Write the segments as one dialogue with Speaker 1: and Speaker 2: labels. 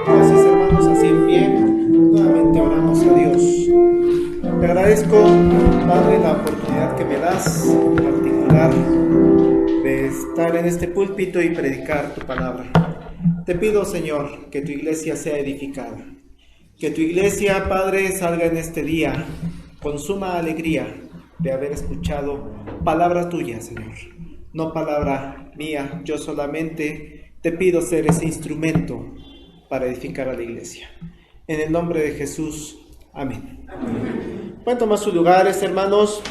Speaker 1: Gracias, hermanos, así en pie. Nuevamente oramos a Dios. Te agradezco, Padre, la oportunidad que me das en particular de estar en este púlpito y predicar tu palabra. Te pido, Señor, que tu iglesia sea edificada. Que tu iglesia, Padre, salga en este día con suma alegría de haber escuchado palabra tuya, Señor. No palabra mía, yo solamente te pido ser ese instrumento para edificar a la iglesia. En el nombre de Jesús, amén. Pueden tomar sus lugares, hermanos.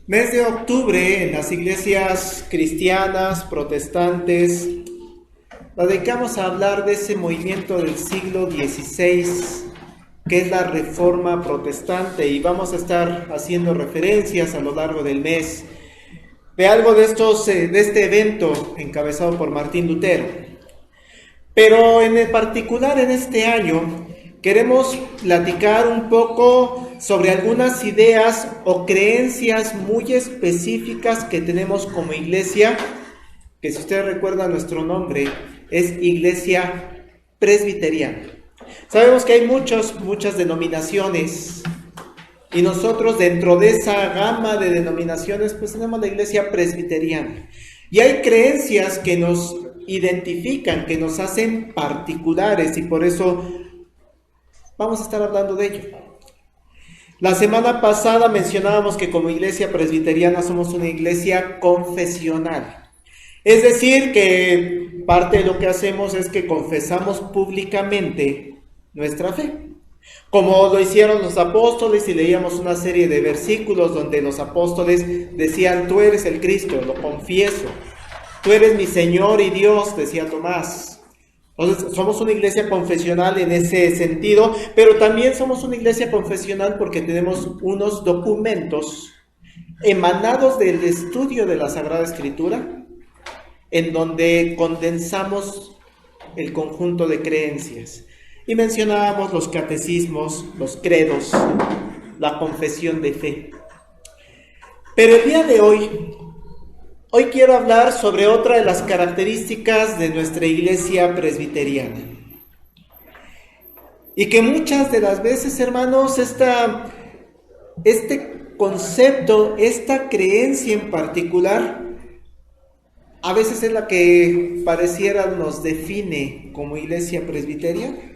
Speaker 1: Mes de octubre en las iglesias cristianas, protestantes, la dedicamos a hablar de ese movimiento del siglo XVI, que es la Reforma Protestante, y vamos a estar haciendo referencias a lo largo del mes de algo de este evento encabezado por Martín Lutero. Pero en particular en este año queremos platicar un poco sobre algunas ideas o creencias muy específicas que tenemos como iglesia, que si ustedes recuerdan nuestro nombre es Iglesia Presbiteriana. Sabemos que hay muchas denominaciones, y nosotros dentro de esa gama de denominaciones pues tenemos la Iglesia Presbiteriana. Y hay creencias que nos identifican, que nos hacen particulares, y por eso vamos a estar hablando de ello. La semana pasada mencionábamos que como Iglesia Presbiteriana somos una iglesia confesional. Es decir, que parte de lo que hacemos es que confesamos públicamente nuestra fe, como lo hicieron los apóstoles, y leíamos una serie de versículos donde los apóstoles decían: tú eres el Cristo, lo confieso, tú eres mi Señor y Dios, decía Tomás. Entonces somos una iglesia confesional en ese sentido, pero también somos una iglesia confesional porque tenemos unos documentos emanados del estudio de la Sagrada Escritura, en donde condensamos el conjunto de creencias. Y mencionábamos los catecismos, los credos, la confesión de fe. Pero el día de hoy quiero hablar sobre otra de las características de nuestra iglesia presbiteriana. Y que muchas de las veces, hermanos, este concepto, esta creencia en particular, a veces es la que pareciera nos define como iglesia presbiteriana,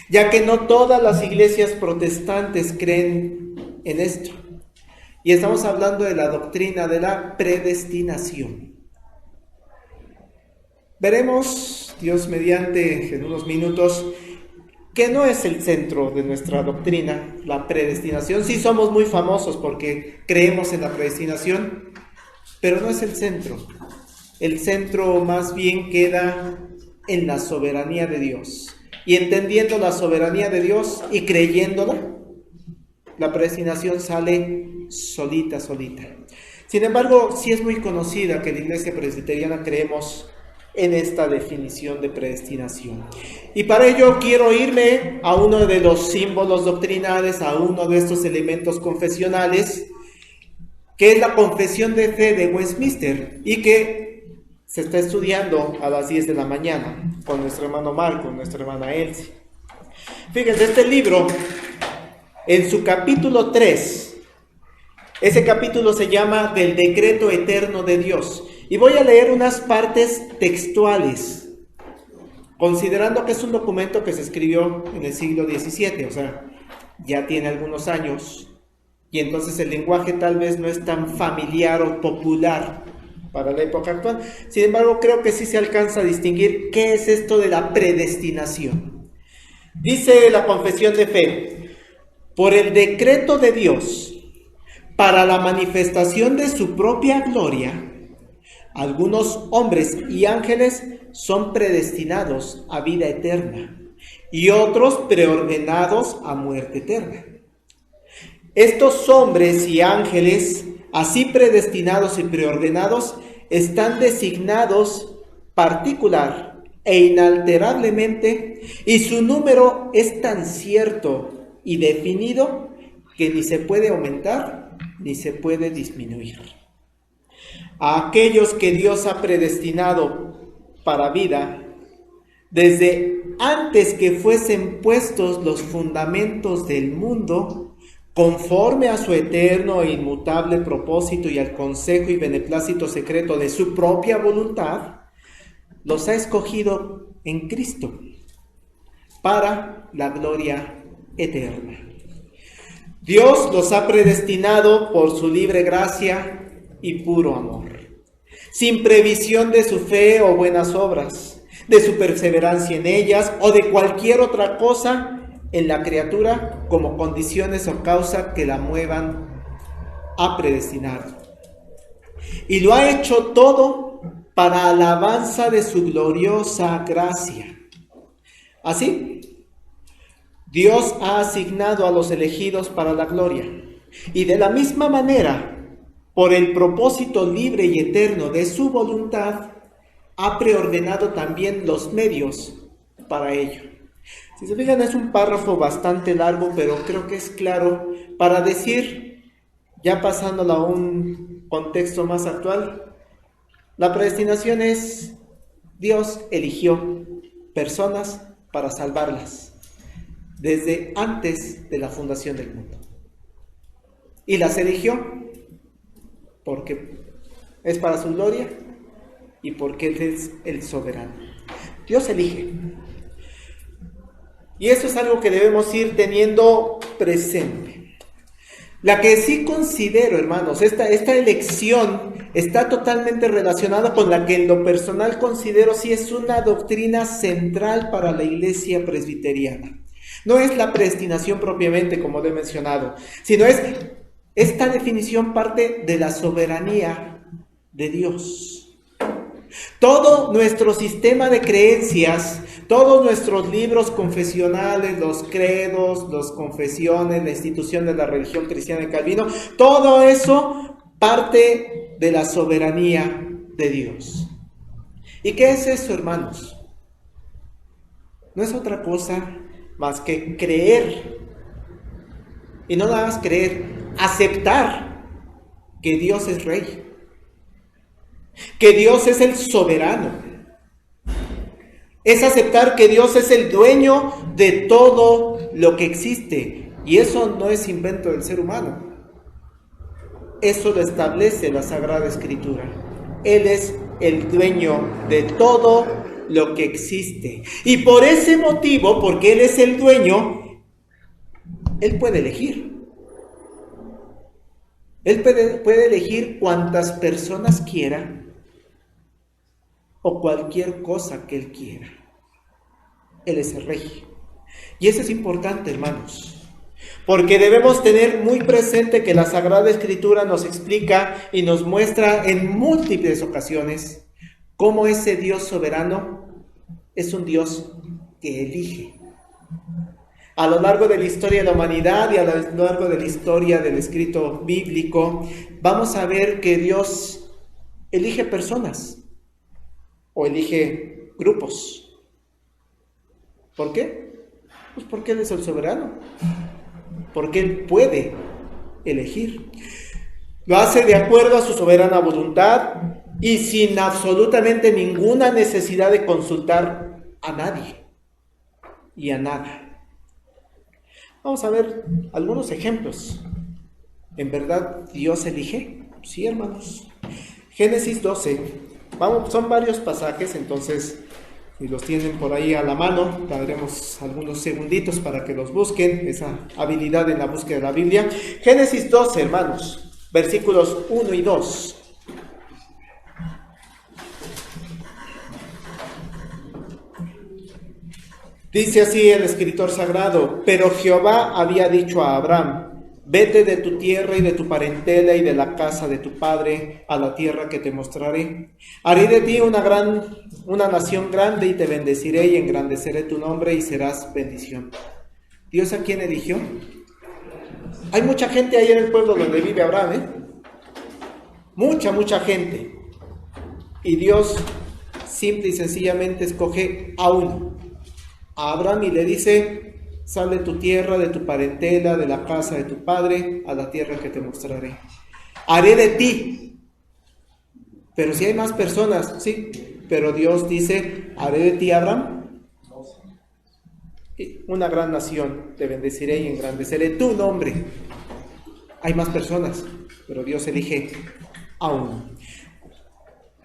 Speaker 1: ya que no todas las iglesias protestantes creen en esto. Y estamos hablando de la doctrina de la predestinación. Veremos, Dios mediante, en unos minutos, que no es el centro de nuestra doctrina, la predestinación. Sí somos muy famosos porque creemos en la predestinación, pero no es el centro. El centro más bien queda en la soberanía de Dios. Y entendiendo la soberanía de Dios y creyéndola, la predestinación sale solita. Sin embargo, sí es muy conocida que la iglesia presbiteriana creemos en esta definición de predestinación. Y para ello quiero irme a uno de los símbolos doctrinales, a uno de estos elementos confesionales, que es la confesión de fe de Westminster, y que se está estudiando a las 10 de la mañana con nuestro hermano Marco, nuestra hermana Elsie. Fíjense, este libro, en su capítulo 3, ese capítulo se llama Del Decreto Eterno de Dios. Y voy a leer unas partes textuales, considerando que es un documento que se escribió en el siglo XVII, o sea, ya tiene algunos años, y entonces el lenguaje tal vez no es tan familiar o popular para la época actual. Sin embargo, creo que sí se alcanza a distinguir qué es esto de la predestinación. Dice la confesión de fe: por el decreto de Dios, para la manifestación de su propia gloria, algunos hombres y ángeles son predestinados a vida eterna, y otros preordenados a muerte eterna. Estos hombres y ángeles, así predestinados y preordenados, están designados particular e inalterablemente, y su número es tan cierto y definido que ni se puede aumentar ni se puede disminuir. a aquellos que Dios ha predestinado para vida, desde antes que fuesen puestos los fundamentos del mundo, conforme a su eterno e inmutable propósito y al consejo y beneplácito secreto de su propia voluntad, los ha escogido en Cristo para la gloria eterna. Dios los ha predestinado por su libre gracia y puro amor, sin previsión de su fe o buenas obras, de su perseverancia en ellas o de cualquier otra cosa en la criatura como condiciones o causa que la muevan a predestinar. Y lo ha hecho todo para alabanza de su gloriosa gracia. Así, Dios ha asignado a los elegidos para la gloria. Y de la misma manera, por el propósito libre y eterno de su voluntad, ha preordenado también los medios para ello. Si se fijan, es un párrafo bastante largo, pero creo que es claro para decir, ya pasándolo a un contexto más actual, la predestinación es Dios eligió personas para salvarlas desde antes de la fundación del mundo. Y las eligió porque es para su gloria y porque Él es el soberano. Dios elige. Y eso es algo que debemos ir teniendo presente. La que sí considero, hermanos, esta elección está totalmente relacionada con la que en lo personal considero sí es una doctrina central para la iglesia presbiteriana. No es la predestinación propiamente, como lo he mencionado, sino esta definición parte de la soberanía de Dios. Todo nuestro sistema de creencias, todos nuestros libros confesionales, los credos, las confesiones, la institución de la religión cristiana de Calvino, todo eso parte de la soberanía de Dios. ¿Y qué es eso, hermanos? No es otra cosa más que creer, y no nada más creer, aceptar que Dios es Rey, que Dios es el soberano. Es aceptar que Dios es el dueño de todo lo que existe. Y eso no es invento del ser humano. Eso lo establece la Sagrada Escritura. Él es el dueño de todo lo que existe. Y por ese motivo, porque Él es el dueño, Él puede elegir. Él puede elegir cuantas personas quiera o cualquier cosa que Él quiera. Él es el Rey. Y eso es importante, hermanos, porque debemos tener muy presente que la Sagrada Escritura nos explica y nos muestra en múltiples ocasiones cómo ese Dios soberano es un Dios que elige. A lo largo de la historia de la humanidad y a lo largo de la historia del escrito bíblico, vamos a ver que Dios elige personas o elige grupos. ¿Por qué? Pues porque Él es el soberano, porque Él puede elegir. Lo hace de acuerdo a su soberana voluntad y sin absolutamente ninguna necesidad de consultar a nadie y a nada. Vamos a ver algunos ejemplos. ¿En verdad Dios elige? Sí, hermanos. Génesis 12. Son varios pasajes, entonces si los tienen por ahí a la mano, daremos algunos segunditos para que los busquen, esa habilidad en la búsqueda de la Biblia. Génesis 12, hermanos, versículos 1 y 2. Dice así el escritor sagrado: pero Jehová había dicho a Abraham: vete de tu tierra y de tu parentela y de la casa de tu padre a la tierra que te mostraré. Haré de ti una nación grande y te bendeciré y engrandeceré tu nombre y serás bendición. ¿Dios a quién eligió? Hay mucha gente ahí en el pueblo donde vive Abraham, mucha gente. Y Dios simple y sencillamente escoge a uno, a Abraham, y le dice: sal de tu tierra, de tu parentela, de la casa de tu padre, a la tierra que te mostraré. Haré de ti Pero si hay más personas, sí, pero Dios dice, haré de ti, Abraham, una gran nación, te bendeciré y engrandeceré tu nombre. Hay más personas, pero Dios elige a uno.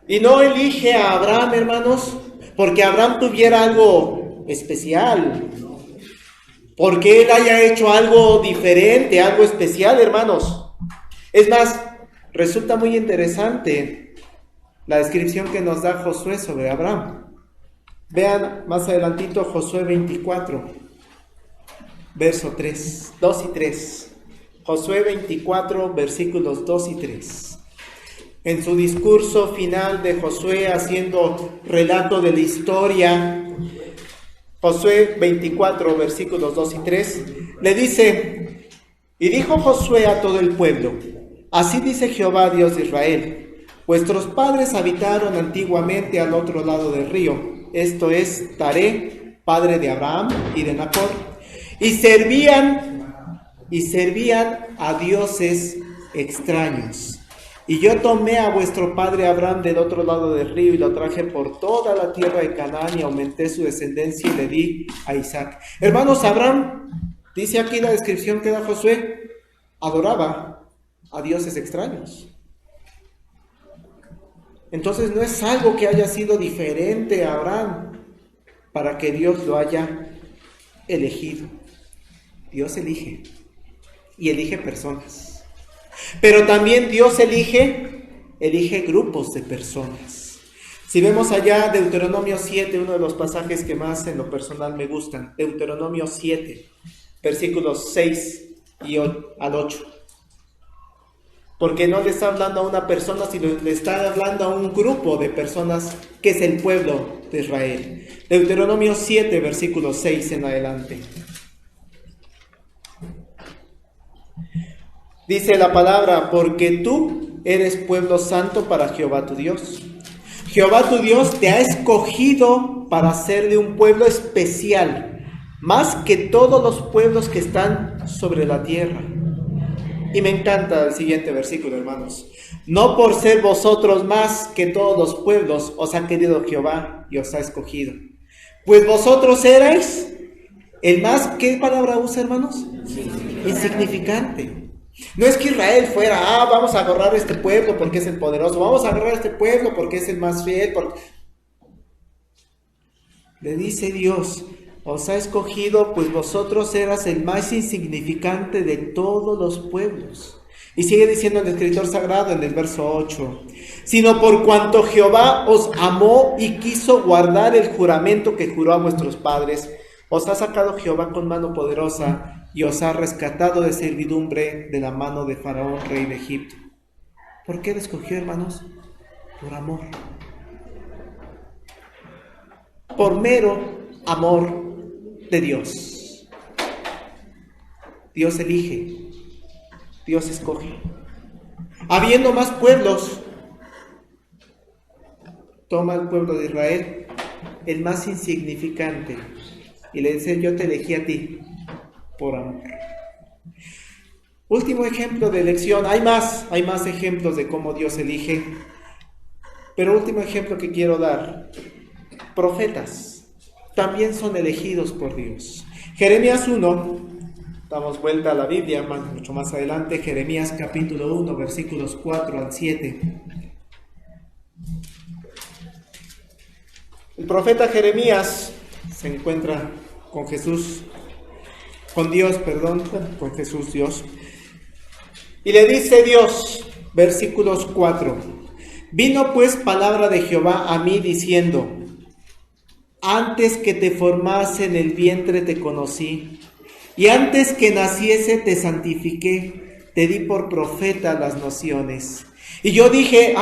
Speaker 1: Y no elige a Abraham, hermanos, porque Abraham tuviera algo especial, porque él haya hecho algo diferente, algo especial, hermanos. Es más, resulta muy interesante la descripción que nos da Josué sobre Abraham. Vean más adelantito Josué 24, verso 3, 2 y 3. Josué 24, versículos 2 y 3. En su discurso final de Josué, haciendo relato de la historia, Josué 24, versículos 2 y 3, le dice: y dijo Josué a todo el pueblo: así dice Jehová, Dios de Israel, vuestros padres habitaron antiguamente al otro lado del río, esto es Taré, padre de Abraham y de Nacor, y servían a dioses extraños. Y yo tomé a vuestro padre Abraham del otro lado del río y lo traje por toda la tierra de Canaán y aumenté su descendencia y le di a Isaac. Hermanos, Abraham, dice aquí la descripción que da Josué, adoraba a dioses extraños. Entonces no es algo que haya sido diferente a Abraham para que Dios lo haya elegido. Dios elige y elige personas. Pero también Dios elige grupos de personas. Si vemos allá Deuteronomio 7, uno de los pasajes que más en lo personal me gustan, Deuteronomio 7, versículos 6 al 8. Porque no le está hablando a una persona, sino le está hablando a un grupo de personas que es el pueblo de Israel. Deuteronomio 7, versículo 6 en adelante. Dice la palabra: porque tú eres pueblo santo para Jehová tu Dios. Jehová tu Dios te ha escogido para ser de un pueblo especial, más que todos los pueblos que están sobre la tierra. Y me encanta el siguiente versículo, hermanos. No por ser vosotros más que todos los pueblos os ha querido Jehová y os ha escogido. Pues vosotros erais el más, ¿qué palabra usa, hermanos? Insignificante. No es que Israel fuera, vamos a agarrar a este pueblo porque es el poderoso, vamos a agarrar a este pueblo porque es el más fiel. Le dice Dios: os ha escogido, pues vosotros eras el más insignificante de todos los pueblos. Y sigue diciendo el escritor sagrado en el verso 8: sino por cuanto Jehová os amó y quiso guardar el juramento que juró a vuestros padres, os ha sacado Jehová con mano poderosa y os ha rescatado de servidumbre de la mano de Faraón, rey de Egipto. ¿Por qué le escogió, hermanos? Por amor. Por mero amor de Dios. Dios elige, Dios escoge. Habiendo más pueblos, toma el pueblo de Israel, el más insignificante, y le dice: yo te elegí a ti por amor. Último ejemplo de elección. Hay más ejemplos de cómo Dios elige, pero último ejemplo que quiero dar: profetas también son elegidos por Dios. Jeremías 1, damos vuelta a la Biblia mucho más adelante, Jeremías capítulo 1, versículos 4 al 7. El profeta Jeremías se encuentra con Jesús, con Jesús Dios, y le dice Dios, versículos 4: vino pues palabra de Jehová a mí diciendo: antes que te formase en el vientre te conocí, y antes que naciese te santifiqué, te di por profeta a las naciones. Y yo dije: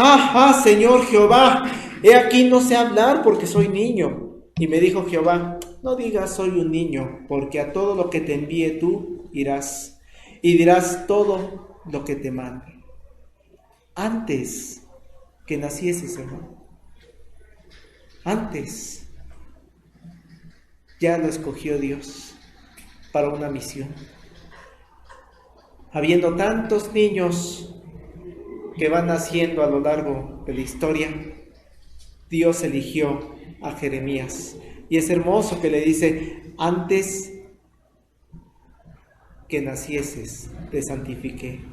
Speaker 1: Señor Jehová, he aquí no sé hablar porque soy niño. Y me dijo Jehová: no digas soy un niño, porque a todo lo que te envíe tú irás, y dirás todo lo que te mande. Antes que nacieses, hermano, antes ya lo escogió Dios para una misión. Habiendo tantos niños que van naciendo a lo largo de la historia, Dios eligió a Jeremías. Y es hermoso que le dice: antes que nacieses te santifiqué,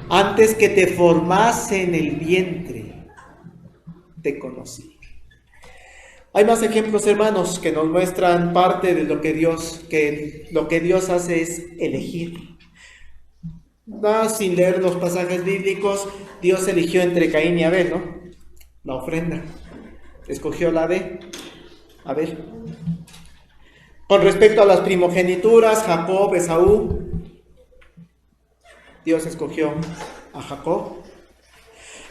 Speaker 1: antes que te formase en el vientre te conocí. Hay más ejemplos, hermanos, que nos muestran parte de lo que Dios hace es elegir. Sin leer los pasajes bíblicos, Dios eligió entre Caín y Abel, ¿no? La ofrenda. Escogió la de Abel. Con respecto a las primogenituras, Jacob, Esaú, Dios escogió a Jacob.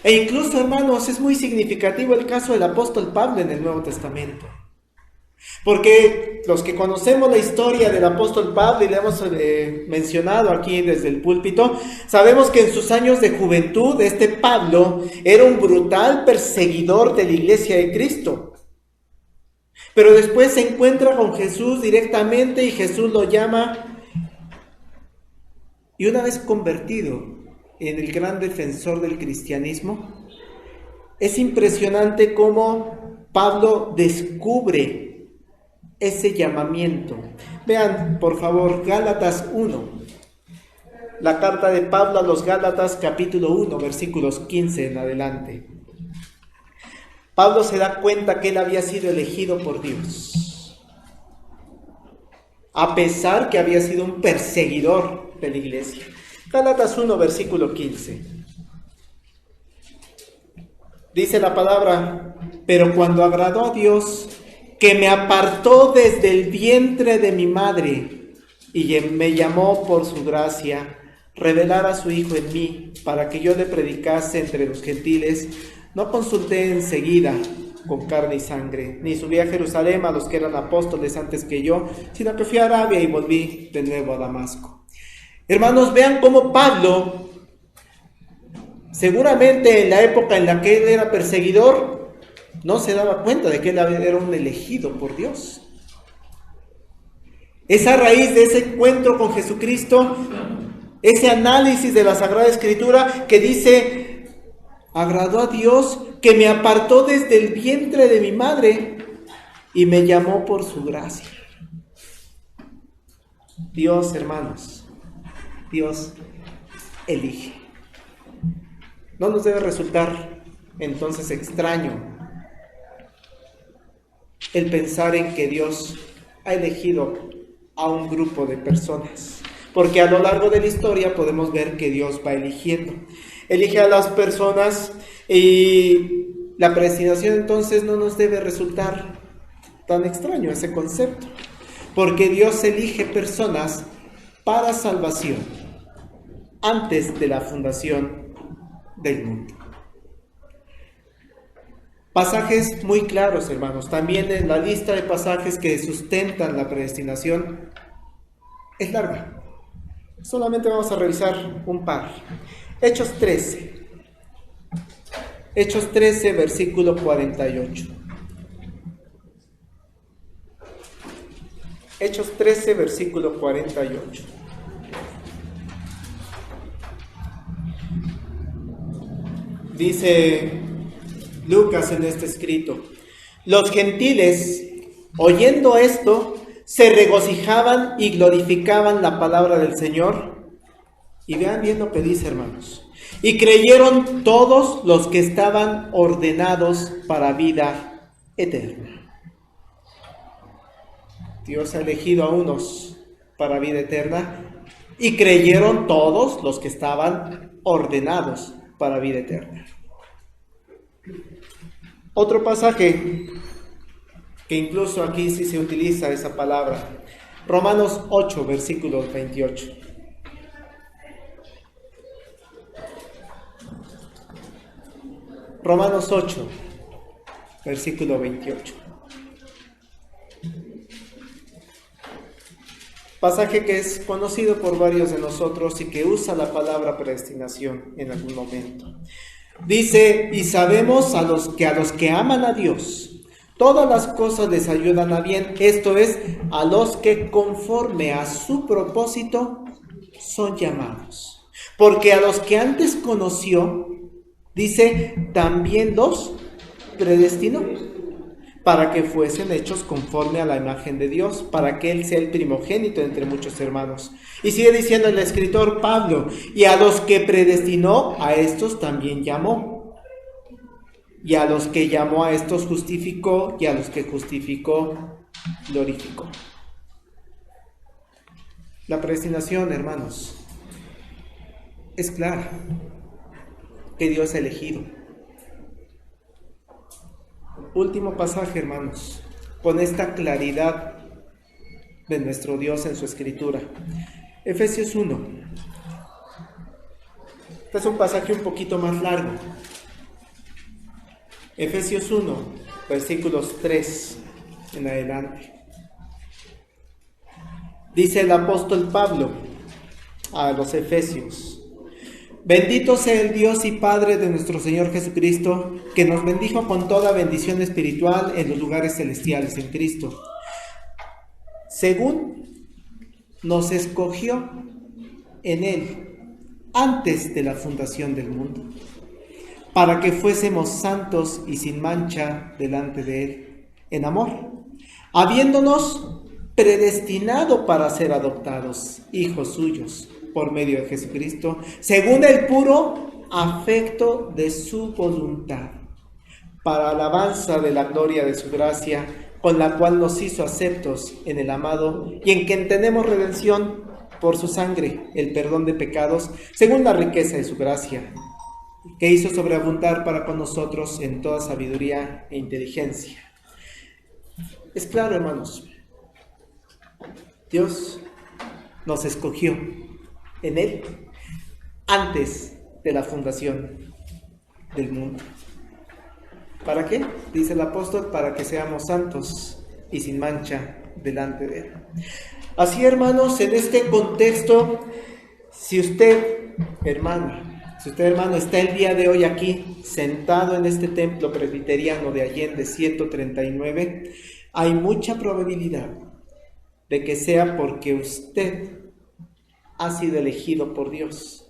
Speaker 1: E incluso, hermanos, es muy significativo el caso del apóstol Pablo en el Nuevo Testamento. Porque los que conocemos la historia del apóstol Pablo, y le hemos mencionado aquí desde el púlpito, sabemos que en sus años de juventud, este Pablo era un brutal perseguidor de la iglesia de Cristo. Pero después se encuentra con Jesús directamente y Jesús lo llama. Y una vez convertido en el gran defensor del cristianismo, es impresionante cómo Pablo descubre ese llamamiento. Vean, por favor, Gálatas 1. La carta de Pablo a los Gálatas, capítulo 1, versículos 15 en adelante. Pablo se da cuenta que él había sido elegido por Dios, a pesar que había sido un perseguidor de la iglesia. Gálatas 1, versículo 15. Dice la palabra: pero cuando agradó a Dios, que me apartó desde el vientre de mi madre y me llamó por su gracia, revelar a su Hijo en mí, para que yo le predicase entre los gentiles, no consulté enseguida con carne y sangre, ni subí a Jerusalén a los que eran apóstoles antes que yo, sino que fui a Arabia y volví de nuevo a Damasco. Hermanos, vean cómo Pablo, seguramente en la época en la que él era perseguidor, no se daba cuenta de que él era un elegido por Dios. Es a raíz de ese encuentro con Jesucristo, ese análisis de la Sagrada Escritura, que dice: agradó a Dios que me apartó desde el vientre de mi madre y me llamó por su gracia. Dios, hermanos, Dios elige. No nos debe resultar entonces extraño el pensar en que Dios ha elegido a un grupo de personas, porque a lo largo de la historia podemos ver que Dios va eligiendo. Elige a las personas y la predestinación entonces no nos debe resultar tan extraño ese concepto, porque Dios elige personas para salvación antes de la fundación del mundo. Pasajes muy claros, hermanos. También en la lista de pasajes que sustentan la predestinación es larga. Solamente vamos a revisar un par. Hechos 13. Hechos 13, versículo 48. Hechos 13, versículo 48. Dice Lucas en este escrito: los gentiles, oyendo esto, se regocijaban y glorificaban la palabra del Señor. Y vean bien lo que dice, hermanos: y creyeron todos los que estaban ordenados para vida eterna. Dios ha elegido a unos para vida eterna, y creyeron todos los que estaban ordenados para vida eterna. Otro pasaje que incluso aquí sí se utiliza esa palabra, Romanos 8, versículo 28. Romanos 8, versículo 28. Pasaje que es conocido por varios de nosotros y que usa la palabra predestinación en algún momento. Dice: y sabemos a los que aman a Dios, todas las cosas les ayudan a bien, esto es, a los que conforme a su propósito son llamados. Porque a los que antes conoció, Dice, también los predestinó para que fuesen hechos conforme a la imagen de Dios, para que Él sea el primogénito entre muchos hermanos. Y sigue diciendo el escritor Pablo, y a los que predestinó, a estos también llamó. Y a los que llamó, a estos justificó, y a los que justificó, glorificó. La predestinación, hermanos, es clara, que Dios ha elegido. Último pasaje, hermanos, con esta claridad de nuestro Dios en su escritura. Efesios 1. Este es un pasaje un poquito más largo. Efesios 1, versículos 3 en adelante. Dice el apóstol Pablo a los Efesios: bendito sea el Dios y Padre de nuestro Señor Jesucristo, que nos bendijo con toda bendición espiritual en los lugares celestiales en Cristo, según nos escogió en Él antes de la fundación del mundo, para que fuésemos santos y sin mancha delante de Él, en amor, habiéndonos predestinado para ser adoptados hijos suyos por medio de Jesucristo, según el puro afecto de su voluntad, para alabanza de la gloria de su gracia, con la cual nos hizo aceptos en el amado, y en quien tenemos redención por su sangre, el perdón de pecados, según la riqueza de su gracia, que hizo sobreabundar para con nosotros en toda sabiduría e inteligencia. Es claro, hermanos, Dios nos escogió en Él antes de la fundación del mundo. ¿Para qué? Dice el apóstol, para que seamos santos y sin mancha delante de Él. Así, hermanos, en este contexto, si usted, hermano, está el día de hoy aquí, sentado en este templo presbiteriano de Allende 139, hay mucha probabilidad de que sea porque usted ha sido elegido por Dios.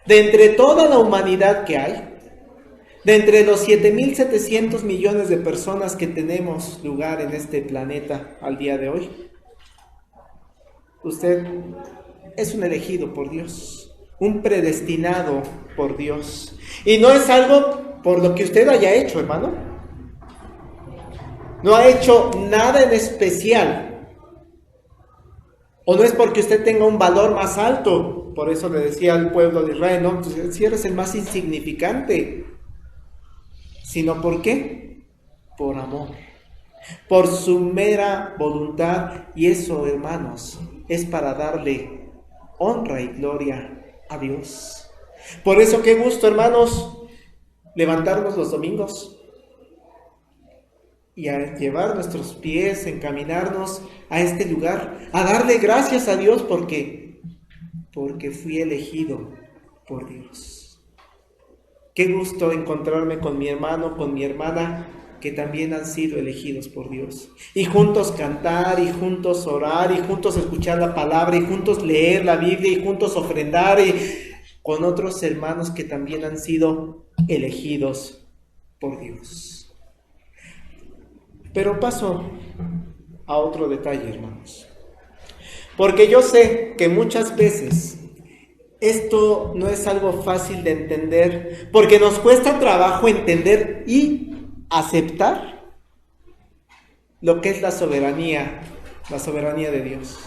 Speaker 1: De entre toda la humanidad que hay, de entre los 7.700 millones de personas que tenemos lugar en este planeta al día de hoy, usted es un elegido por Dios, un predestinado por Dios. Y no es algo por lo que usted haya hecho, hermano. No ha hecho nada en especial. O no es porque usted tenga un valor más alto. Por eso le decía al pueblo de Israel, no, si eres el más insignificante. Sino ¿por qué? Por amor. Por su mera voluntad. Y eso, hermanos, es para darle honra y gloria a Dios. Por eso qué gusto, hermanos, levantarnos los domingos y a llevar nuestros pies, encaminarnos a este lugar, a darle gracias a Dios porque fui elegido por Dios. Qué gusto encontrarme con mi hermano, con mi hermana, que también han sido elegidos por Dios. Y juntos cantar, y juntos orar, y juntos escuchar la palabra, y juntos leer la Biblia, y juntos ofrendar, y con otros hermanos que también han sido elegidos por Dios. Pero paso a otro detalle, hermanos. Porque yo sé que muchas veces esto no es algo fácil de entender, porque nos cuesta trabajo entender y aceptar lo que es la soberanía de Dios.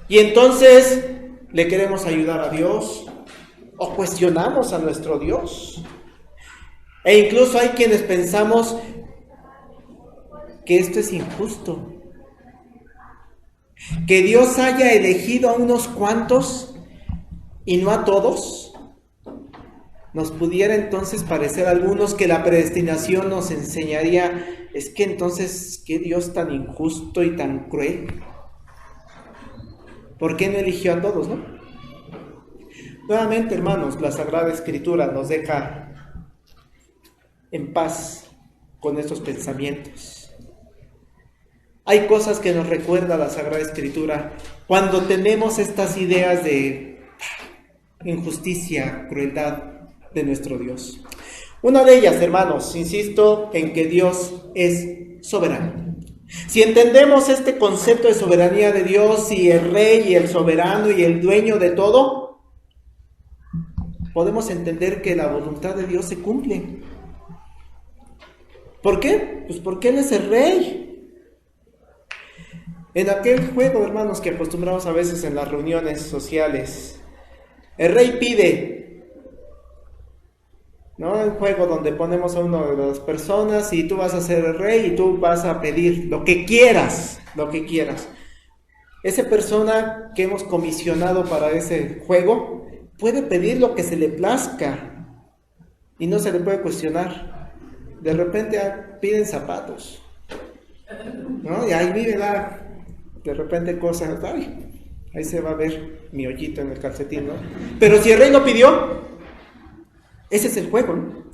Speaker 1: Y entonces le queremos ayudar a Dios o cuestionamos a nuestro Dios. E incluso hay quienes pensamos que esto es injusto, que Dios haya elegido a unos cuantos y no a todos. Nos pudiera entonces parecer a algunos que la predestinación nos enseñaría, es que entonces, ¿qué Dios tan injusto y tan cruel? ¿Por qué no eligió a todos, no? Nuevamente, hermanos, la Sagrada Escritura nos deja en paz con estos pensamientos. Hay cosas que nos recuerda la Sagrada Escritura cuando tenemos estas ideas de injusticia, crueldad. de nuestro Dios. Una de ellas, hermanos, insisto en que Dios es soberano. Si entendemos este concepto de soberanía de Dios y el rey y el soberano y el dueño de todo, podemos entender que la voluntad de Dios se cumple. ¿Por qué? Pues porque Él es el rey. En aquel juego, hermanos, que acostumbramos a veces en las reuniones sociales, el rey pide, ¿no? Un juego donde ponemos a una de las personas y tú vas a ser el rey y tú vas a pedir lo que quieras, lo que quieras. Esa persona que hemos comisionado para ese juego puede pedir lo que se le plazca y no se le puede cuestionar. De repente piden zapatos, ¿no? Y ahí vive de repente cosas, ahí se va a ver mi hoyito en el calcetín, ¿no? Pero si el rey lo pidió, ese es el juego, ¿no?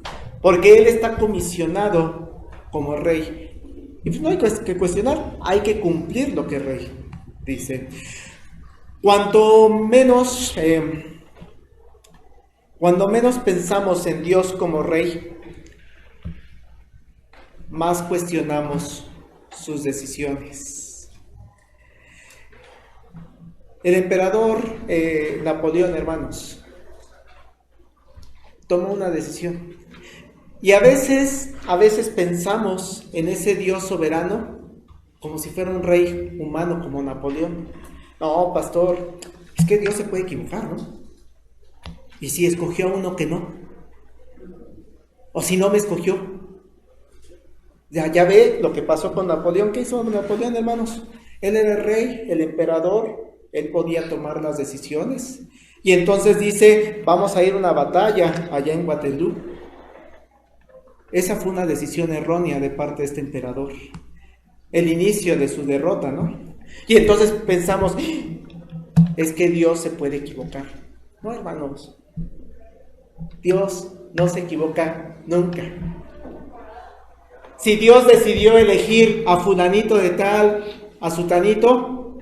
Speaker 1: Porque él está comisionado como rey. Y pues no hay que cuestionar, hay que cumplir lo que el rey dice. Cuando menos pensamos en Dios como rey, más cuestionamos sus decisiones. El emperador Napoleón, hermanos, tomó una decisión. Y a veces pensamos en ese Dios soberano como si fuera un rey humano como Napoleón. No, pastor, es que Dios se puede equivocar, ¿no? ¿Y si escogió a uno que no? ¿O si no me escogió? Ya ve lo que pasó con Napoleón. ¿Qué hizo Napoleón, hermanos? Él era el rey, el emperador, él podía tomar las decisiones. Y entonces dice, vamos a ir a una batalla allá en Waterloo. Esa fue una decisión errónea de parte de este emperador. El inicio de su derrota, ¿no? Y entonces pensamos, es que Dios se puede equivocar. No, hermanos, Dios no se equivoca nunca. Si Dios decidió elegir a fulanito de tal, a sutanito,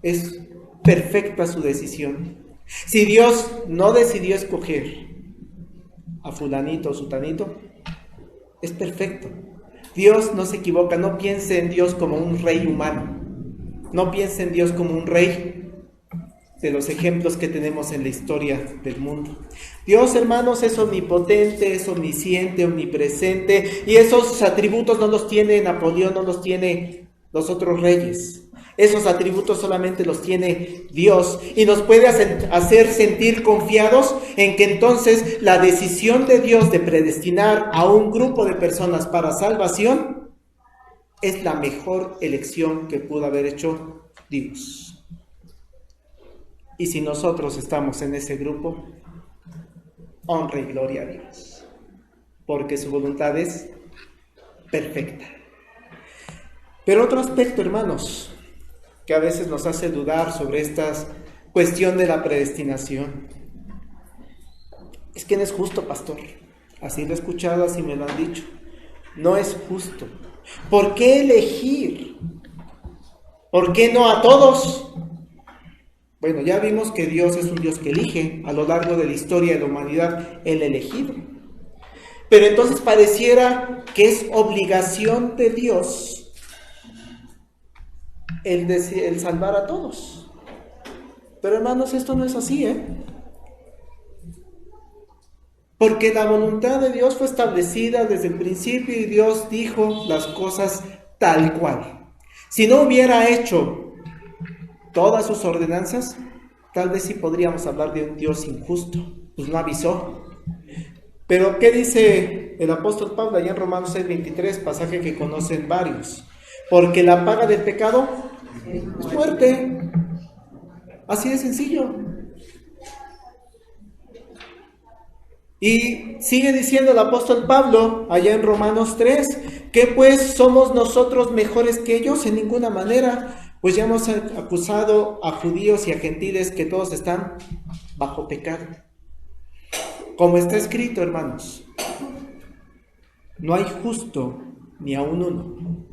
Speaker 1: es perfecta su decisión. Si Dios no decidió escoger a fulanito o sutanito, es perfecto. Dios no se equivoca. No piense en Dios como un rey humano. No piense en Dios como un rey de los ejemplos que tenemos en la historia del mundo. Dios, hermanos, es omnipotente, es omnisciente, omnipresente, y esos atributos no los tiene Napoleón, no los tiene los otros reyes. Esos atributos solamente los tiene Dios, y nos puede hacer sentir confiados en que entonces la decisión de Dios de predestinar a un grupo de personas para salvación es la mejor elección que pudo haber hecho Dios. Y si nosotros estamos en ese grupo, honra y gloria a Dios, porque su voluntad es perfecta. Pero otro aspecto, hermanos, que a veces nos hace dudar sobre esta cuestión de la predestinación, es que no es justo, pastor. Así lo he escuchado, así me lo han dicho. No es justo. ¿Por qué elegir? ¿Por qué no a todos? Bueno, ya vimos que Dios es un Dios que elige a lo largo de la historia de la humanidad, el elegido. Pero entonces pareciera que es obligación de Dios el salvar a todos. Pero hermanos, esto no es así, Porque la voluntad de Dios fue establecida desde el principio y Dios dijo las cosas tal cual. Si no hubiera hecho todas sus ordenanzas, tal vez sí podríamos hablar de un Dios injusto, pues no avisó. Pero ¿qué dice el apóstol Pablo allá en Romanos 6:23, pasaje que conocen varios? Porque la paga del pecado es muerte. Así de sencillo. Y sigue diciendo el apóstol Pablo allá en Romanos 3, ¿qué pues somos nosotros mejores que ellos? En ninguna manera. Pues ya hemos acusado a judíos y a gentiles que todos están bajo pecado. Como está escrito, hermanos, no hay justo ni aun uno.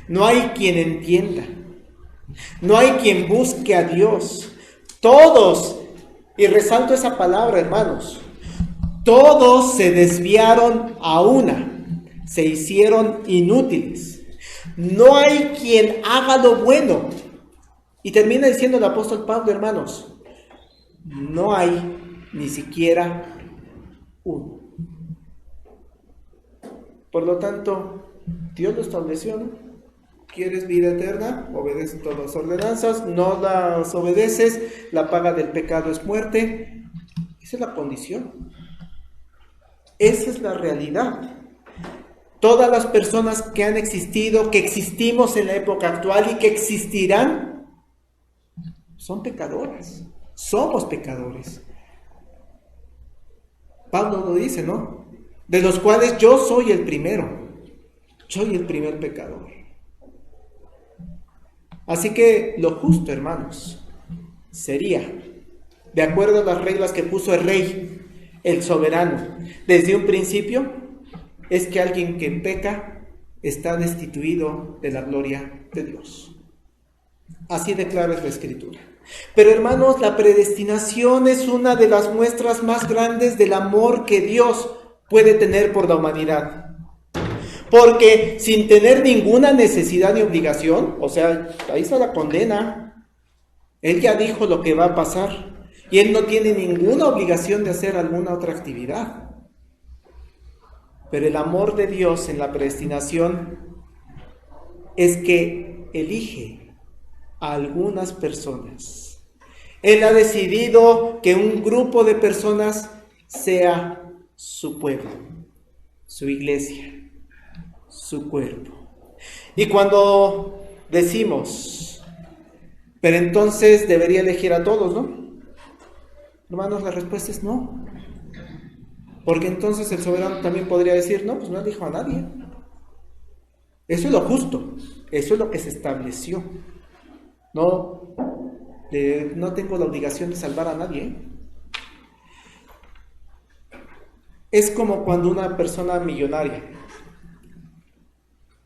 Speaker 1: No hay quien entienda. No hay quien busque a Dios. Todos, y resalto esa palabra, hermanos, Todos se desviaron a una, se hicieron inútiles. No hay quien haga lo bueno. Y termina diciendo el apóstol Pablo, hermanos, no hay ni siquiera uno. Por lo tanto, Dios lo estableció, ¿no? ¿Quieres vida eterna? Obedece todas las ordenanzas. No las obedeces, la paga del pecado es muerte. Esa es la condición. Esa es la realidad. Todas las personas que han existido, que existimos en la época actual y que existirán, son pecadoras. Somos pecadores. Pablo lo dice, ¿no? De los cuales yo soy el primero. Soy el primer pecador. Así que lo justo, hermanos, sería, de acuerdo a las reglas que puso el rey, el soberano, desde un principio, es que alguien que peca está destituido de la gloria de Dios. Así declara la Escritura. Pero hermanos, la predestinación es una de las muestras más grandes del amor que Dios puede tener por la humanidad. Porque sin tener ninguna necesidad ni obligación, o sea, ahí está la condena. Él ya dijo lo que va a pasar y Él no tiene ninguna obligación de hacer alguna otra actividad. Pero el amor de Dios en la predestinación es que elige a algunas personas. Él ha decidido que un grupo de personas sea su pueblo, su iglesia, su cuerpo. Y cuando decimos, pero entonces debería elegir a todos, ¿no? Hermanos, la respuesta es no. Porque entonces el soberano también podría decir, no, pues no elijo a nadie. Eso es lo justo, eso es lo que se estableció. No tengo la obligación de salvar a nadie. Es como cuando una persona millonaria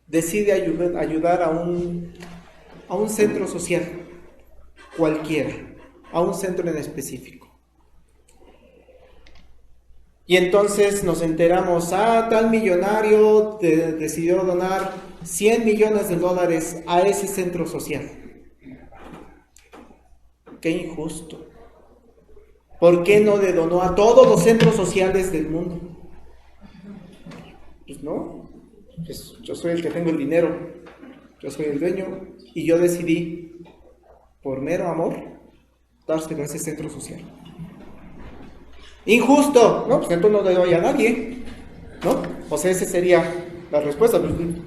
Speaker 1: decide ayudar a un centro social, cualquiera, a un centro en específico. Y entonces nos enteramos, tal millonario decidió donar $100 millones a ese centro social. Qué injusto. ¿Por qué no le donó a todos los centros sociales del mundo? Pues no, pues yo soy el que tengo el dinero, yo soy el dueño y yo decidí, por mero amor, dárselo a ese centro social. Injusto, ¿no? Pues entonces no le doy a nadie, ¿no? O sea, esa sería la respuesta.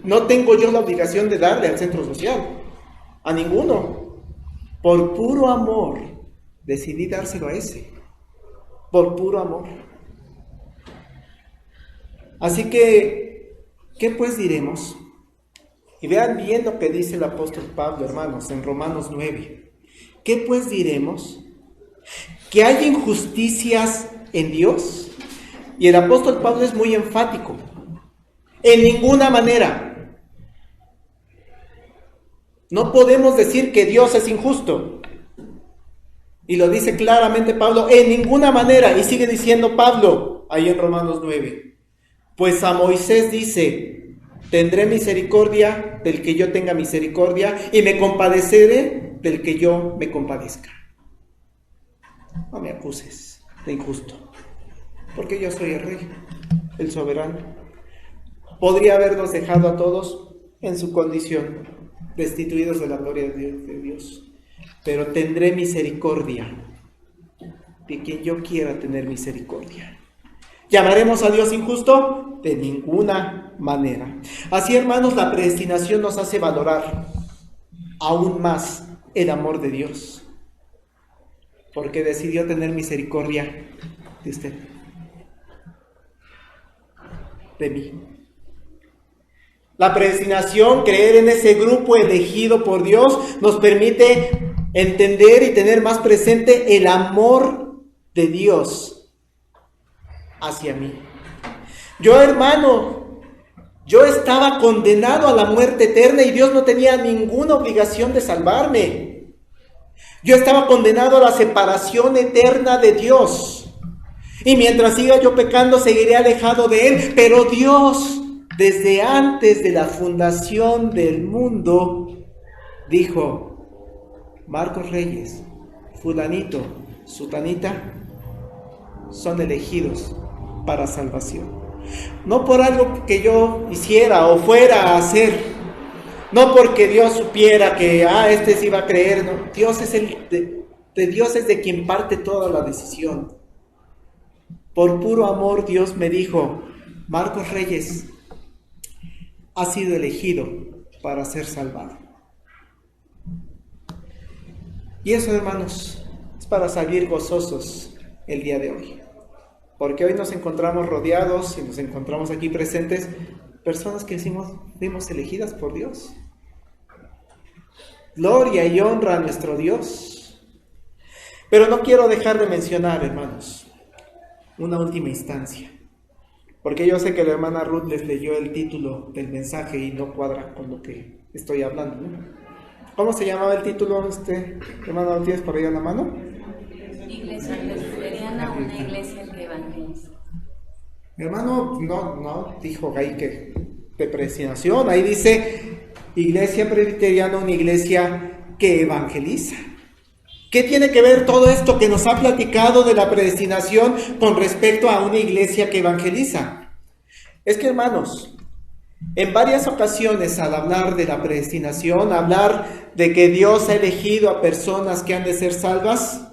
Speaker 1: No tengo yo la obligación de darle al centro social, a ninguno. Por puro amor, decidí dárselo a ese. Por puro amor. Así que, ¿qué pues diremos? Y vean bien lo que dice el apóstol Pablo, hermanos, en Romanos 9. ¿Qué pues diremos? ¿Que hay injusticias en Dios? Y el apóstol Pablo es muy enfático. En ninguna manera. No podemos decir que Dios es injusto. Y lo dice claramente Pablo, en ninguna manera. Y sigue diciendo Pablo, ahí en Romanos 9. Pues a Moisés dice, tendré misericordia del que yo tenga misericordia y me compadeceré del que yo me compadezca. No me acuses de injusto, porque yo soy el rey, el soberano. Podría habernos dejado a todos en su condición, destituidos de la gloria de Dios. Pero tendré misericordia de quien yo quiera tener misericordia. ¿Llamaremos a Dios injusto? De ninguna manera. Así, hermanos, la predestinación nos hace valorar aún más el amor de Dios, porque decidió tener misericordia de usted, de mí. La predestinación, creer en ese grupo elegido por Dios, nos permite entender y tener más presente el amor de Dios hacia mí. Yo, hermano, yo estaba condenado a la muerte eterna y Dios no tenía ninguna obligación de salvarme. Yo estaba condenado a la separación eterna de Dios. Y mientras siga yo pecando, seguiré alejado de Él. Pero Dios, desde antes de la fundación del mundo, dijo: Marcos Reyes, fulanito, sutanita, son elegidos para salvación. No por algo que yo hiciera o fuera a hacer, no porque Dios supiera que este sí va a creer, no. Dios es de Dios es de quien parte toda la decisión. Por puro amor Dios me dijo: Marcos Reyes ha sido elegido para ser salvado. Y eso, hermanos, es para salir gozosos el día de hoy. Porque hoy nos encontramos rodeados y nos encontramos aquí presentes personas que fuimos elegidas por Dios. Gloria y honra a nuestro Dios. Pero no quiero dejar de mencionar, hermanos, una última instancia. Porque yo sé que la hermana Ruth les leyó el título del mensaje y no cuadra con lo que estoy hablando, ¿no? ¿Cómo se llamaba el título, hermana? ¿Lo tienes por ahí a la mano?
Speaker 2: Iglesia presbiteriana, una iglesia que evangeliza.
Speaker 1: Mi hermano no dijo ahí que de predestinación, ahí dice iglesia presbiteriana, una iglesia que evangeliza. ¿Qué tiene que ver todo esto que nos ha platicado de la predestinación con respecto a una iglesia que evangeliza? Es que, hermanos, en varias ocasiones al hablar de la predestinación, hablar de que Dios ha elegido a personas que han de ser salvas,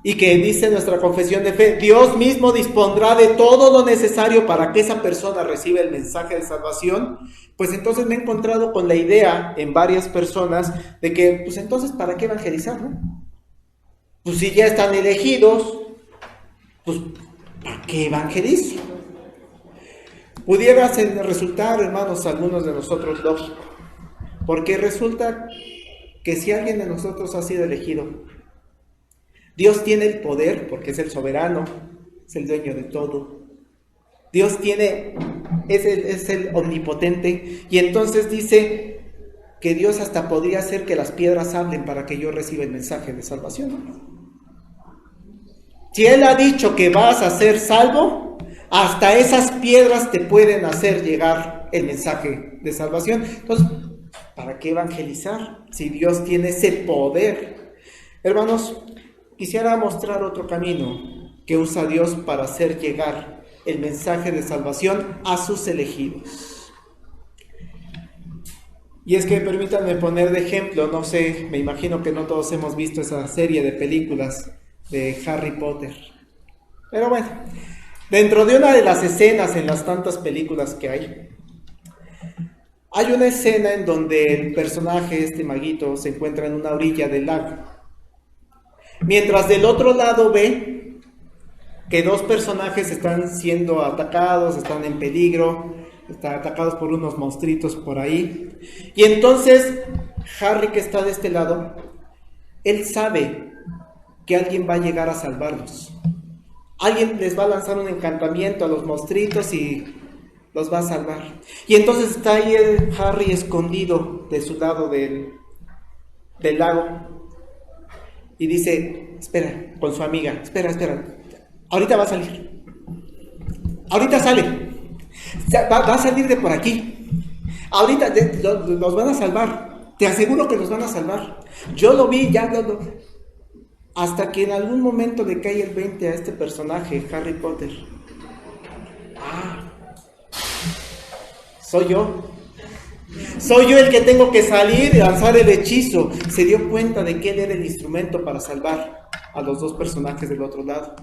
Speaker 1: y que dice nuestra confesión de fe, Dios mismo dispondrá de todo lo necesario para que esa persona reciba el mensaje de salvación, pues entonces me he encontrado con la idea en varias personas de que, pues entonces, ¿para qué evangelizar, no? Pues si ya están elegidos, pues ¿para qué evangelizo? Pudiera resultar, hermanos, algunos de nosotros lógico, porque resulta que si alguien de nosotros ha sido elegido, Dios tiene el poder, porque es el soberano, es el dueño de todo. Dios es el omnipotente, y entonces dice que Dios hasta podría hacer que las piedras hablen para que yo reciba el mensaje de salvación. Si Él ha dicho que vas a ser salvo, hasta esas piedras te pueden hacer llegar el mensaje de salvación. Entonces, ¿para qué evangelizar si Dios tiene ese poder? Hermanos, quisiera mostrar otro camino que usa Dios para hacer llegar el mensaje de salvación a sus elegidos. Y es que permítanme poner de ejemplo, no sé, me imagino que no todos hemos visto esa serie de películas de Harry Potter. Pero bueno, dentro de una de las escenas en las tantas películas que hay una escena en donde el personaje, este maguito, se encuentra en una orilla del lago. Mientras del otro lado ve que dos personajes están siendo atacados, están en peligro, están atacados por unos monstruitos por ahí. Y entonces Harry, que está de este lado, él sabe que alguien va a llegar a salvarlos. Alguien les va a lanzar un encantamiento a los monstruitos y los va a salvar. Y entonces está ahí el Harry escondido de su lado del lago. Y dice, espera, con su amiga, espera, ahorita va a salir. Ahorita sale. Va a salir de por aquí. Ahorita los van a salvar. Te aseguro que los van a salvar. Yo lo vi, hasta que en algún momento le cae el 20 a este personaje, Harry Potter. Soy yo. Soy yo el que tengo que salir y lanzar el hechizo. Se dio cuenta de que él era el instrumento para salvar a los dos personajes del otro lado.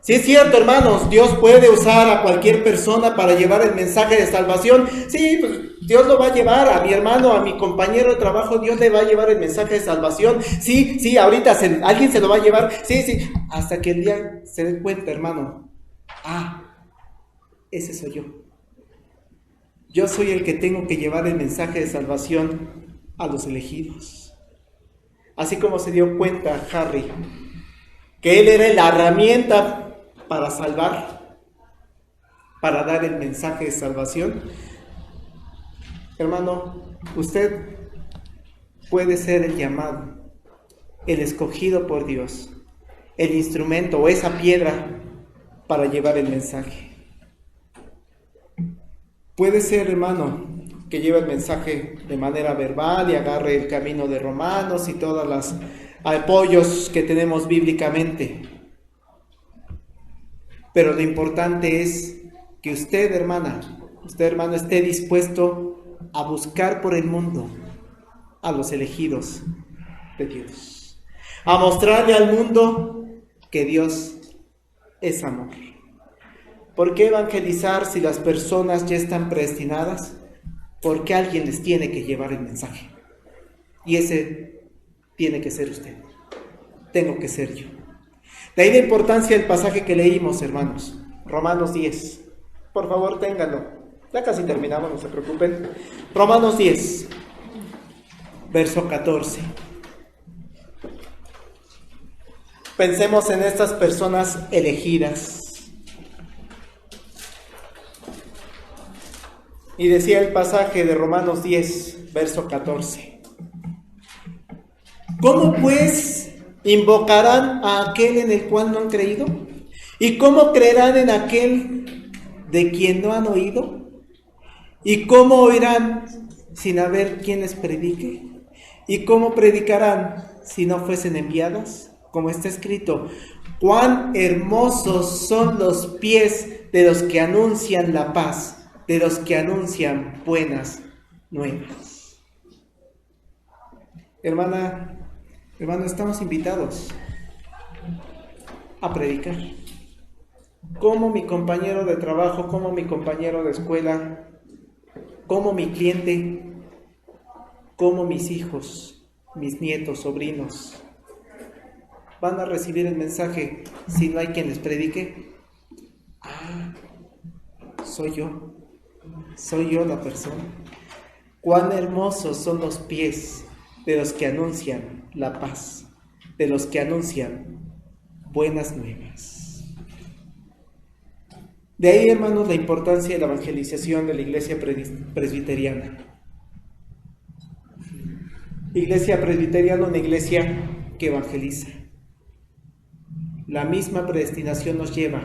Speaker 1: Sí es cierto, hermanos, Dios puede usar a cualquier persona para llevar el mensaje de salvación. Sí, pues Dios lo va a llevar a mi hermano, a mi compañero de trabajo, Dios le va a llevar el mensaje de salvación. Sí, ahorita alguien se lo va a llevar. Sí, hasta que el día se dé cuenta, hermano. Ese soy yo. Yo soy el que tengo que llevar el mensaje de salvación a los elegidos. Así como se dio cuenta Harry, que él era la herramienta para salvar, para dar el mensaje de salvación. Hermano, usted puede ser el llamado, el escogido por Dios, el instrumento o esa piedra para llevar el mensaje. Puede ser, hermano, que lleve el mensaje de manera verbal y agarre el camino de Romanos y todos los apoyos que tenemos bíblicamente. Pero lo importante es que usted, hermano, esté dispuesto a buscar por el mundo a los elegidos de Dios, a mostrarle al mundo que Dios es amor. ¿Por qué evangelizar si las personas ya están predestinadas? Porque alguien les tiene que llevar el mensaje. Y ese tiene que ser usted. Tengo que ser yo. De ahí la importancia del pasaje que leímos, hermanos. Romanos 10. Por favor, ténganlo. Ya casi terminamos, no se preocupen. Romanos 10, verso 14. Pensemos en estas personas elegidas. Y decía el pasaje de Romanos 10, verso 14. ¿Cómo pues invocarán a aquel en el cual no han creído? ¿Y cómo creerán en aquel de quien no han oído? ¿Y cómo oirán sin haber quien les predique? ¿Y cómo predicarán si no fuesen enviados? Como está escrito: cuán hermosos son los pies de los que anuncian la paz, de los que anuncian buenas nuevas. Hermano, estamos invitados a predicar. Como mi compañero de trabajo, como mi compañero de escuela, como mi cliente, como mis hijos, mis nietos, sobrinos, van a recibir el mensaje si no hay quien les predique. Soy yo la persona. Cuán hermosos son los pies de los que anuncian la paz, de los que anuncian buenas nuevas. De ahí, hermanos, la importancia de la evangelización de la iglesia presbiteriana. Iglesia presbiteriana, una iglesia que evangeliza. La misma predestinación nos lleva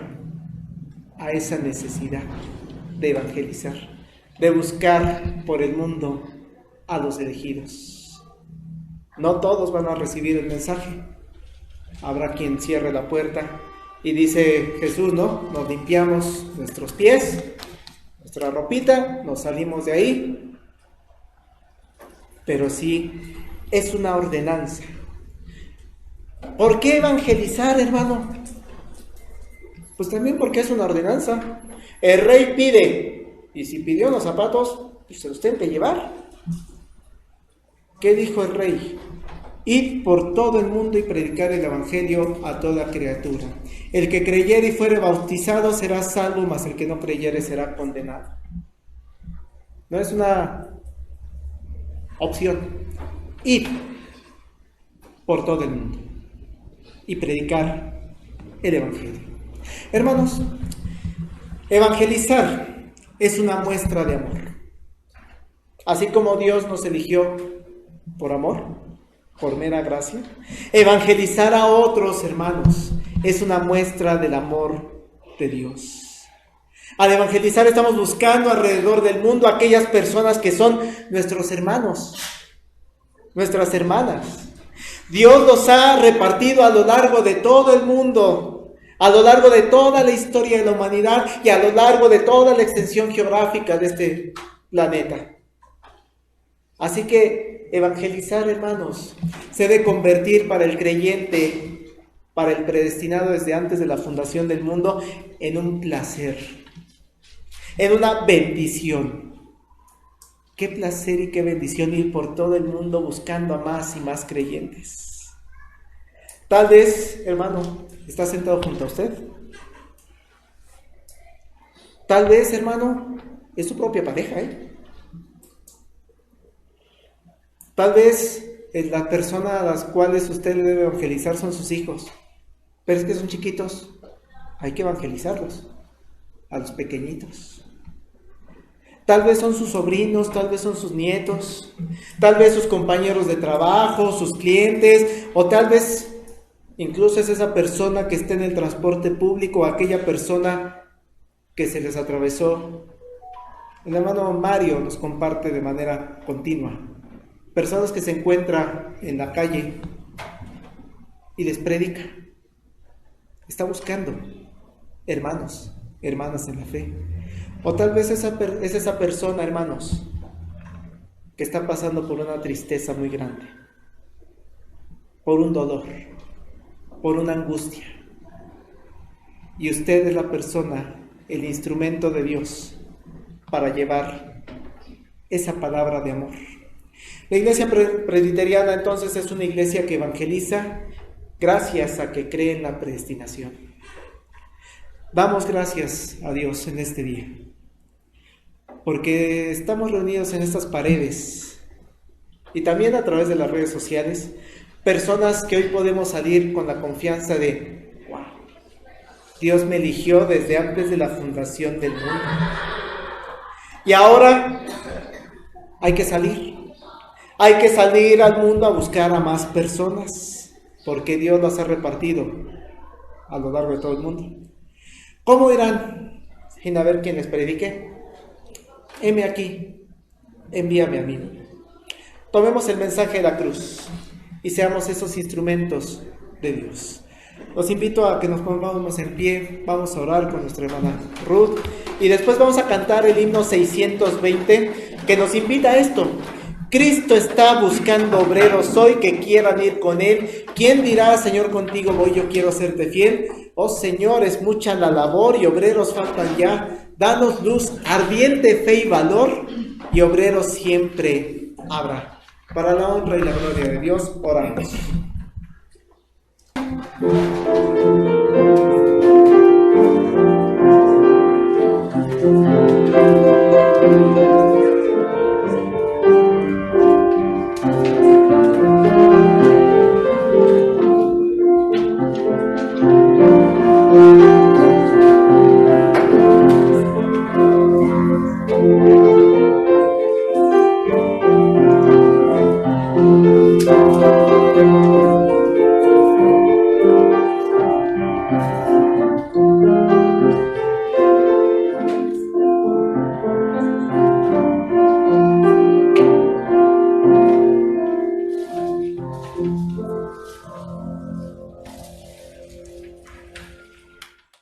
Speaker 1: a esa necesidad de evangelizar, de buscar por el mundo a los elegidos. No todos van a recibir el mensaje. Habrá quien cierre la puerta y dice Jesús, ¿no? Nos limpiamos nuestros pies, nuestra ropita, nos salimos de ahí. Pero sí, es una ordenanza. ¿Por qué evangelizar, hermano? Pues también porque es una ordenanza. El rey pide, y si pidió los zapatos, pues se los tienen que llevar. ¿Qué dijo el rey? Id por todo el mundo y predicar el evangelio a toda criatura. El que creyere y fuere bautizado será salvo, mas el que no creyere será condenado. No es una opción. Id por todo el mundo y predicar el evangelio. Hermanos, evangelizar es una muestra de amor. Así como Dios nos eligió por amor, por mera gracia, evangelizar a otros, hermanos, es una muestra del amor de Dios. Al evangelizar estamos buscando alrededor del mundo a aquellas personas que son nuestros hermanos, nuestras hermanas. Dios los ha repartido a lo largo de todo el mundo, a lo largo de toda la historia de la humanidad y a lo largo de toda la extensión geográfica de este planeta. Así que evangelizar, hermanos, se debe convertir para el creyente, para el predestinado desde antes de la fundación del mundo, en un placer, en una bendición. Qué placer y qué bendición ir por todo el mundo buscando a más y más creyentes. Tal vez, hermano, está sentado junto a usted. Tal vez, hermano, es su propia pareja, Tal vez la persona a las cuales usted le debe evangelizar son sus hijos. Pero es que son chiquitos. Hay que evangelizarlos. A los pequeñitos. Tal vez son sus sobrinos, tal vez son sus nietos, tal vez sus compañeros de trabajo, sus clientes, o tal vez Incluso es esa persona que está en el transporte público, aquella persona que se les atravesó. El hermano Mario nos comparte de manera continua. Personas que se encuentran en la calle y les predica. Está buscando hermanos, hermanas en la fe. O tal vez es esa persona, hermanos, que está pasando por una tristeza muy grande, por un dolor, por una angustia. Y usted es la persona, el instrumento de Dios para llevar esa palabra de amor. La iglesia presbiteriana entonces es una iglesia que evangeliza gracias a que cree en la predestinación. Damos gracias a Dios en este día, porque estamos reunidos en estas paredes y también a través de las redes sociales, personas que hoy podemos salir con la confianza de wow, Dios me eligió desde antes de la fundación del mundo. Y ahora hay que salir al mundo a buscar a más personas, porque Dios las ha repartido a lo largo de todo el mundo. ¿Cómo irán sin haber quien les predique? Heme aquí, envíame a mí. Tomemos el mensaje de la cruz y seamos esos instrumentos de Dios. Los invito a que nos pongamos en pie, vamos a orar con nuestra hermana Ruth y después vamos a cantar el himno 620 que nos invita a esto. Cristo está buscando obreros hoy que quieran ir con Él. ¿Quién dirá, Señor, contigo voy, yo quiero serte fiel? Oh Señor, es mucha la labor y obreros faltan ya. Danos luz, ardiente fe y valor, y obreros siempre habrá. Para la honra y la gloria de Dios, oramos.